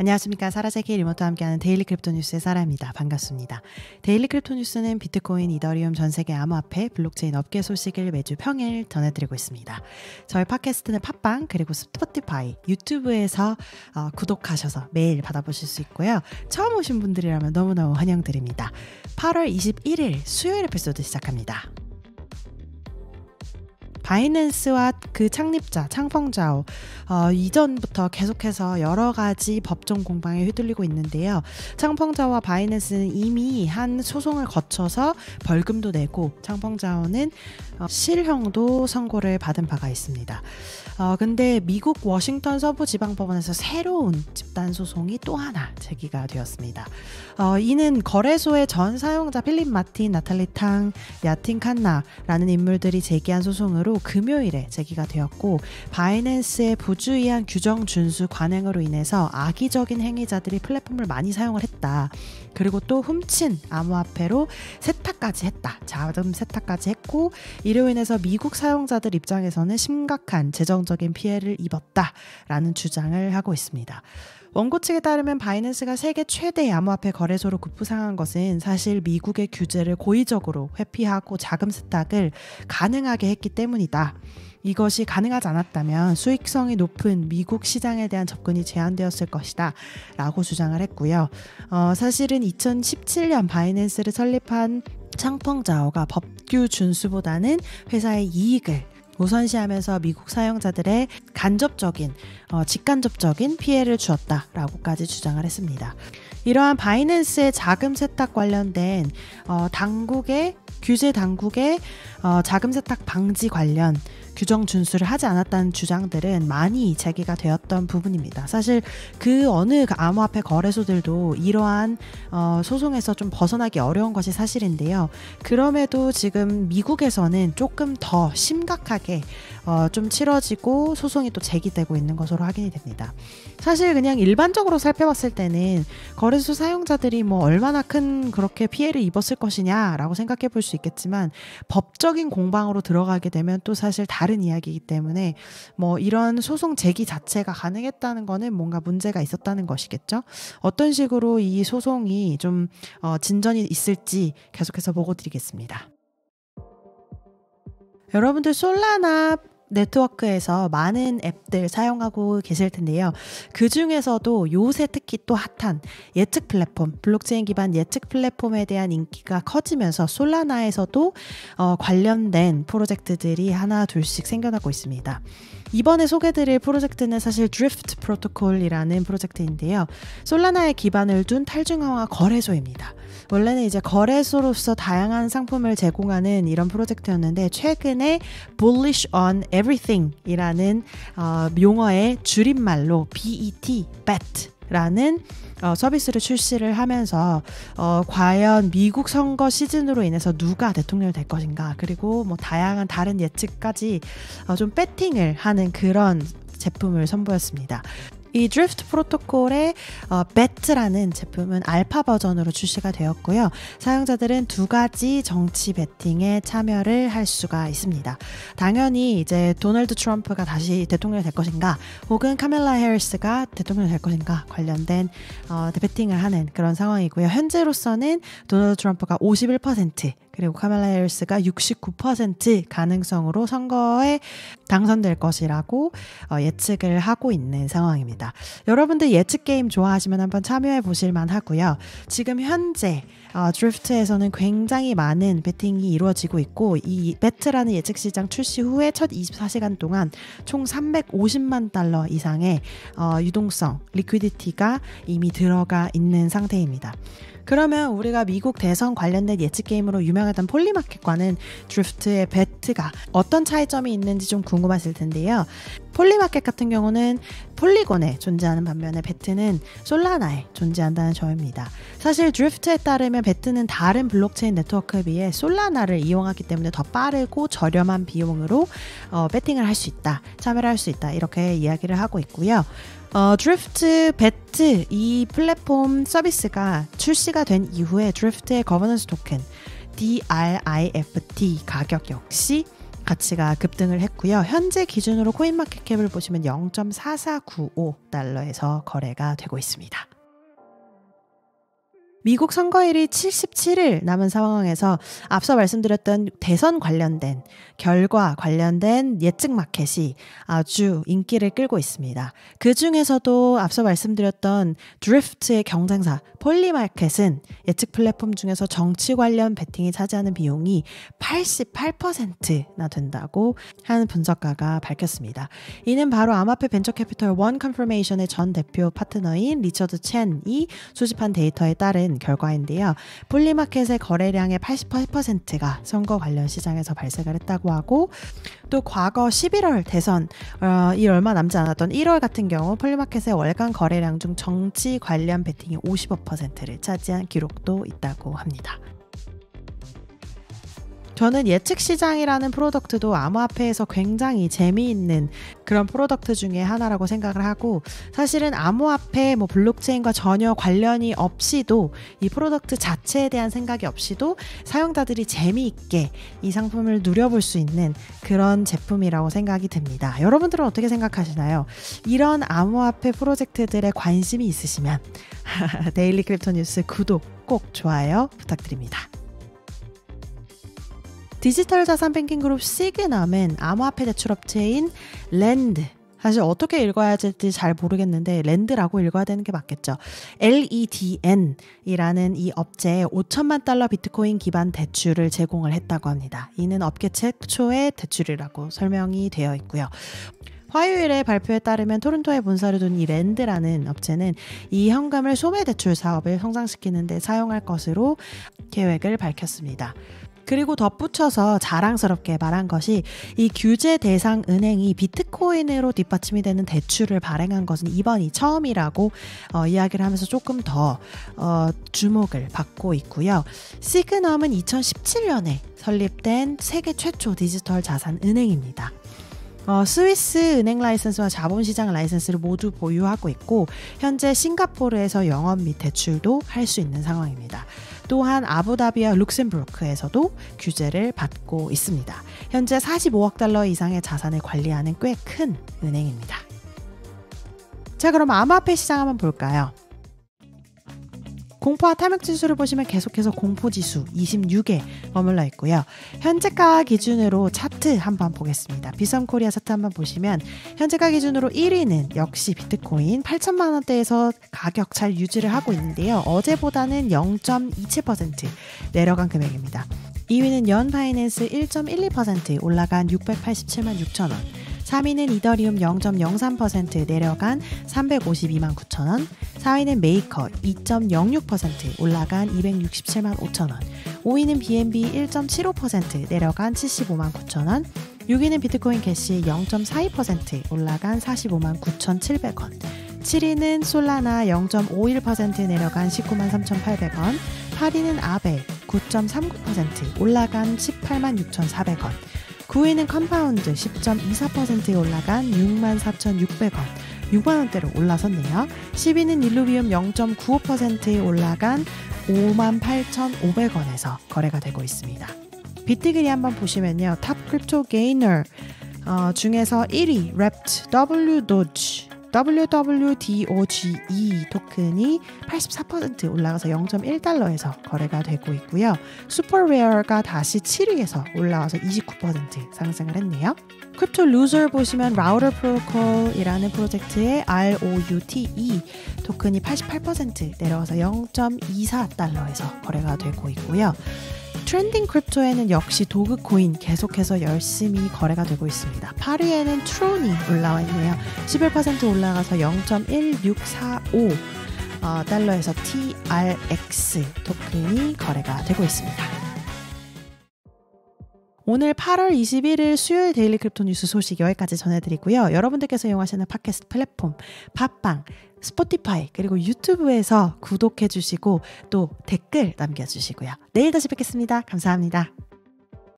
안녕하십니까. 사라제키 리모트와 함께하는 데일리 크립토 뉴스의 사라입니다. 반갑습니다. 데일리 크립토 뉴스는 비트코인, 이더리움, 전세계 암호화폐, 블록체인 업계 소식을 매주 평일 전해드리고 있습니다. 저희 팟캐스트는 팟빵 그리고 스포티파이, 유튜브에서 구독하셔서 매일 받아보실 수 있고요. 처음 오신 분들이라면 너무너무 환영드립니다. 8월 21일 수요일 에피소드 시작합니다. 바이낸스와 그 창립자 창펑자오 이전부터 계속해서 여러 가지 법정 공방에 휘둘리고 있는데요. 창펑자오와 바이낸스는 이미 한 소송을 거쳐서 벌금도 내고 창펑자오는 실형도 선고를 받은 바가 있습니다. 근데 미국 워싱턴 서부지방법원에서 새로운 집단 소송이 또 하나 제기가 되었습니다. 이는 거래소의 전 사용자 필립 마틴, 나탈리 탕, 야틴 칸나라는 인물들이 제기한 소송으로 금요일에 제기가 되었고, 바이낸스의 부주의한 규정 준수 관행으로 인해서 악의적인 행위자들이 플랫폼을 많이 사용을 했다. 그리고 또 훔친 암호화폐로 세탁까지 했다. 자금 세탁까지 했고, 이로 인해서 미국 사용자들 입장에서는 심각한 재정적인 피해를 입었다라는 주장을 하고 있습니다. 원고 측에 따르면 바이낸스가 세계 최대의 암호화폐 거래소로 급부상한 것은 사실 미국의 규제를 고의적으로 회피하고 자금 세탁을 가능하게 했기 때문이다. 이것이 가능하지 않았다면 수익성이 높은 미국 시장에 대한 접근이 제한되었을 것이다 라고 주장을 했고요. 사실은 2017년 바이낸스를 설립한 창펑자오가 법규 준수보다는 회사의 이익을 우선시하면서 미국 사용자들의 간접적인, 직간접적인 피해를 주었다라고까지 주장을 했습니다. 이러한 바이낸스의 자금 세탁 관련된 규제 당국의 자금 세탁 방지 관련 규정 준수를 하지 않았다는 주장들은 많이 제기가 되었던 부분입니다. 사실 그 어느 암호화폐 거래소들도 이러한 소송에서 좀 벗어나기 어려운 것이 사실인데요. 그럼에도 지금 미국에서는 조금 더 심각하게 좀 치러지고 소송이 또 제기되고 있는 것으로 확인이 됩니다. 사실 그냥 일반적으로 살펴봤을 때는 거래소 사용자들이 뭐 얼마나 큰 그렇게 피해를 입었을 것이냐라고 생각해 볼 수 있겠지만, 법적인 공방으로 들어가게 되면 또 사실 다른 이야기이기 때문에 뭐 이런 소송 제기 자체가 가능했다는 거는 뭔가 문제가 있었다는 것이겠죠. 어떤 식으로 이 소송이 좀 진전이 있을지 계속해서 보고 드리겠습니다. 여러분들 솔라나 네트워크에서 많은 앱들 사용하고 계실 텐데요. 그 중에서도 요새 특히 또 핫한 예측 플랫폼, 블록체인 기반 예측 플랫폼에 대한 인기가 커지면서 솔라나에서도 관련된 프로젝트들이 하나 둘씩 생겨나고 있습니다. 이번에 소개드릴 프로젝트는 사실 드리프트 프로토콜이라는 프로젝트인데요. 솔라나에 기반을 둔 탈중앙화 거래소입니다. 원래는 이제 거래소로서 다양한 상품을 제공하는 이런 프로젝트였는데, 최근에 bullish on everything 이라는 용어의 줄임말로 BET, 라는 서비스를 출시를 하면서 과연 미국 선거 시즌으로 인해서 누가 대통령이 될 것인가, 그리고 뭐 다양한 다른 예측까지 좀 배팅을 하는 그런 제품을 선보였습니다. 이 드리프트 프로토콜의 배트라는 제품은 알파 버전으로 출시가 되었고요. 사용자들은 두 가지 정치 배팅에 참여를 할 수가 있습니다. 당연히 이제 도널드 트럼프가 다시 대통령이 될 것인가, 혹은 카멜라 해리스가 대통령이 될 것인가 관련된 배팅을 하는 그런 상황이고요. 현재로서는 도널드 트럼프가 51%, 그리고 카멜라 해리스가 69% 가능성으로 선거에 당선될 것이라고 예측을 하고 있는 상황입니다. 여러분들 예측 게임 좋아하시면 한번 참여해 보실 만하고요. 지금 현재 드리프트에서는 굉장히 많은 배팅이 이루어지고 있고, 이 배트라는 예측 시장 출시 후에 첫 24시간 동안 총 350만 달러 이상의 유동성, 리퀴디티가 이미 들어가 있는 상태입니다. 그러면 우리가 미국 대선 관련된 예측 게임으로 유명했던 폴리마켓과는 드리프트의 배트가 어떤 차이점이 있는지 좀 궁금하실 텐데요. 폴리마켓 같은 경우는 폴리곤에 존재하는 반면에 배트는 솔라나에 존재한다는 점입니다. 사실 드리프트에 따르면 배트는 다른 블록체인 네트워크에 비해 솔라나를 이용하기 때문에 더 빠르고 저렴한 비용으로 배팅을 할 수 있다, 참여를 할 수 있다, 이렇게 이야기를 하고 있고요. 드리프트 배트 이 플랫폼 서비스가 출시가 된 이후에 드리프트의 거버넌스 토큰 DRIFT 가격 역시 가치가 급등을 했고요. 현재 기준으로 코인마켓캡을 보시면 0.4495달러에서 거래가 되고 있습니다. 미국 선거일이 77일 남은 상황에서 앞서 말씀드렸던 대선 관련된 결과 관련된 예측 마켓이 아주 인기를 끌고 있습니다. 그 중에서도 앞서 말씀드렸던 드리프트의 경쟁사 폴리마켓은 예측 플랫폼 중에서 정치 관련 베팅이 차지하는 비용이 88%나 된다고 한 분석가가 밝혔습니다. 이는 바로 암호화폐 벤처캐피털 원 컨퍼메이션의 전 대표 파트너인 리처드 첸이 수집한 데이터에 따른 결과인데요. 폴리마켓의 거래량의 88%가 선거 관련 시장에서 발생을 했다고 하고 또 과거 11월 대선 이 얼마 남지 않았던 1월 같은 경우 폴리마켓의 월간 거래량 중 정치 관련 베팅이 55%를 차지한 기록도 있다고 합니다. 저는 예측시장이라는 프로덕트도 암호화폐에서 굉장히 재미있는 그런 프로덕트 중에 하나라고 생각을 하고 사실은 암호화폐 블록체인과 전혀 관련이 없이도 이 프로덕트 자체에 대한 생각이 없이도 사용자들이 재미있게 이 상품을 누려볼 수 있는 그런 제품이라고 생각이 듭니다. 여러분들은 어떻게 생각하시나요? 이런 암호화폐 프로젝트들에 관심이 있으시면 데일리 크립토 뉴스 구독 꼭 좋아요 부탁드립니다. 디지털 자산 뱅킹 그룹 시그넘은 암호화폐 대출업체인 랜드, 사실 어떻게 읽어야 할지 잘 모르겠는데 랜드라고 읽어야 되는 게 맞겠죠. LEDN이라는 이 업체에 5천만 달러 비트코인 기반 대출을 제공을 했다고 합니다. 이는 업계 최초의 대출이라고 설명이 되어 있고요. 화요일에 발표에 따르면 토론토에 본사를 둔 이 랜드라는 업체는 이 현금을 소매 대출 사업을 성장시키는 데 사용할 것으로 계획을 밝혔습니다. 그리고 덧붙여서 자랑스럽게 말한 것이 이 규제 대상 은행이 비트코인으로 뒷받침이 되는 대출을 발행한 것은 이번이 처음이라고 이야기를 하면서 조금 더 주목을 받고 있고요. 시그넘은 2017년에 설립된 세계 최초 디지털 자산 은행입니다. 스위스 은행 라이선스와 자본시장 라이선스를 모두 보유하고 있고 현재 싱가포르에서 영업 및 대출도 할 수 있는 상황입니다. 또한 아부다비와 룩셈부르크에서도 규제를 받고 있습니다. 현재 45억 달러 이상의 자산을 관리하는 꽤 큰 은행입니다. 자, 그럼 암호화폐 시장 한번 볼까요? 공포와 탐욕 지수를 보시면 계속해서 공포지수 26에 머물러 있고요. 현재가 기준으로 차트 한번 보겠습니다. 비썸코리아 차트 한번 보시면 현재가 기준으로 1위는 역시 비트코인 8천만 원대에서 가격 잘 유지를 하고 있는데요. 어제보다는 0.27% 내려간 금액입니다. 2위는 연 바이낸스 1.12% 올라간 687만 6천 원. 3위는 이더리움 0.03% 내려간 352만 9천 원. 4위는 메이커 2.06% 올라간 267만 5천 원. 5위는 BNB 1.75% 내려간 75만 9천 원. 6위는 비트코인 캐시 0.42% 올라간 45만 9,700원. 7위는 솔라나 0.51% 내려간 19만 3,800원. 8위는 아베 9.39% 올라간 18만 6,400원. 9위는 컴파운드 10.24% 올라간 64,600원. 6만원대로 올라섰네요. 10위는 일루비움 0.95% 올라간 58,500원에서 거래가 되고 있습니다. 비트그리 한번 보시면요. 탑 크립토 게이너 중에서 1위 랩트 WWDOGE 토큰이 84% 올라가서 0.1달러에서 거래가 되고 있고요. 슈퍼레어가 다시 7위에서 올라와서 29% 상승을 했네요. 크립토 루저 보시면 라우터 프로토콜이라는 프로젝트의 ROUTE 토큰이 88% 내려와서 0.24달러에서 거래가 되고 있고요. 트렌딩 크립토에는 역시 도그코인 계속해서 열심히 거래가 되고 있습니다. 8위에는 트론이 올라와 있네요. 11% 올라가서 0.1645 달러에서 TRX 토큰이 거래가 되고 있습니다. 오늘 8월 21일 수요일 데일리 크립토 뉴스 소식 여기까지 전해드리고요. 여러분들께서 이용하시는 팟캐스트 플랫폼 팟빵, 스포티파이 그리고 유튜브에서 구독해주시고 또 댓글 남겨주시고요. 내일 다시 뵙겠습니다. 감사합니다.